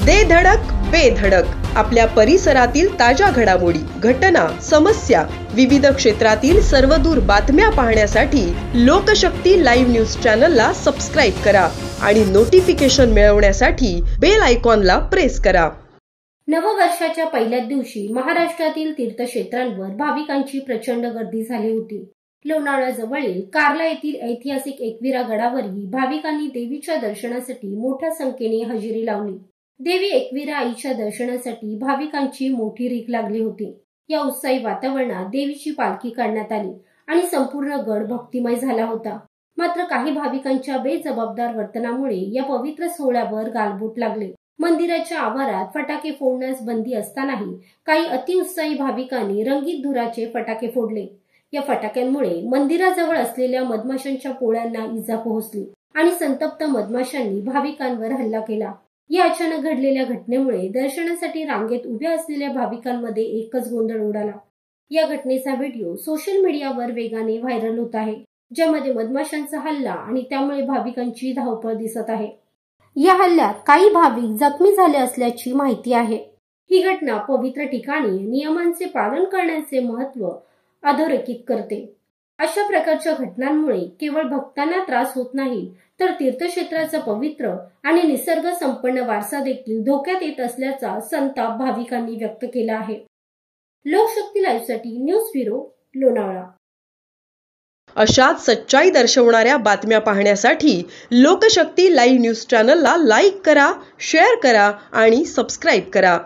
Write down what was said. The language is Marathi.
दे धडक बेधडक आपल्या परिसरातील ताज्या घडामोडी, घटना, समस्या, विविध क्षेत्रातील सर्वदूर बातम्या पाहण्यासाठी लोकशक्ती लाईव्ह न्यूज चॅनलला सबस्क्राईब करा आणि नोटिफिकेशन मिळवण्यासाठी बेल आयकॉनला प्रेस करा। नववर्षाच्या पहिल्याच दिवशी महाराष्ट्रातील तीर्थक्षेत्रांवर भाविकांची प्रचंड गर्दी झाली होती। लोणावळा जवळील कार्ला येथील ऐतिहासिक एकविरा गडावरही भाविकांनी देवीच्या दर्शनासाठी मोठ्या संख्येने हजेरी लावली। देवी एकविरा आईच्या दर्शनासाठी भाविकांची मोठी रीघ लागली होती। या उत्साही वातावरणात देवीची पालखी काढण्यात आली आणि संपूर्ण गड भक्तिमय झाला होता। मात्र काही भाविकांच्या बेजबाबदार वर्तनामुळे या पवित्र सोहळ्यावर गालबोट लागले। मंदिराच्या आवारात फटाके फोडण्यास बंदी असतानाही काही अतिउत्साही भाविकांनी रंगीत धुराचे फटाके फोडले। या फटाक्यांमुळे मंदिराजवळ असलेल्या मधमाशांच्या पोळ्यांना इजा पोहोचली आणि संतप्त मधमाशांनी भाविकांवर हल्ला केला। या अचानक घडलेल्या घटनेमुळे दर्शनासाठी रांगेत उभ्या असलेल्या भाविकांमध्ये एकच गोंधळ उडाला। या घटनेचा व्हिडिओ सोशल मीडियावर वेगाने व्हायरल होत आहे, ज्यामध्ये मधमाशांचा हल्ला आणि त्यामुळे भाविकांची धावपळ दिसत आहे। या हल्ल्यात काही भाविक जखमी झाले असल्याची माहिती आहे। ही घटना पवित्र ठिकाणी नियमांचे पालन करण्याचे महत्त्व अधोरेखित करते। अशा प्रकारच्या घटनांमुळे केवळ भक्तांना त्रास होत नाही, तर तीर्थक्षेत्राचा पवित्र आणि निसर्ग संपन्न वारसा देखील धोक्यात येत असल्याचा संताप भाविकांनी व्यक्त केला आहे। लोकशक्ती लाईव्हसाठी न्यूज ब्युरो, लोणावळा। अशाच सच्चाई दर्शवणाऱ्या बातम्या पाहण्यासाठी लोकशक्ती लाईव्ह न्यूज चॅनलला लाईक करा, शेअर करा आणि सबस्क्राईब करा।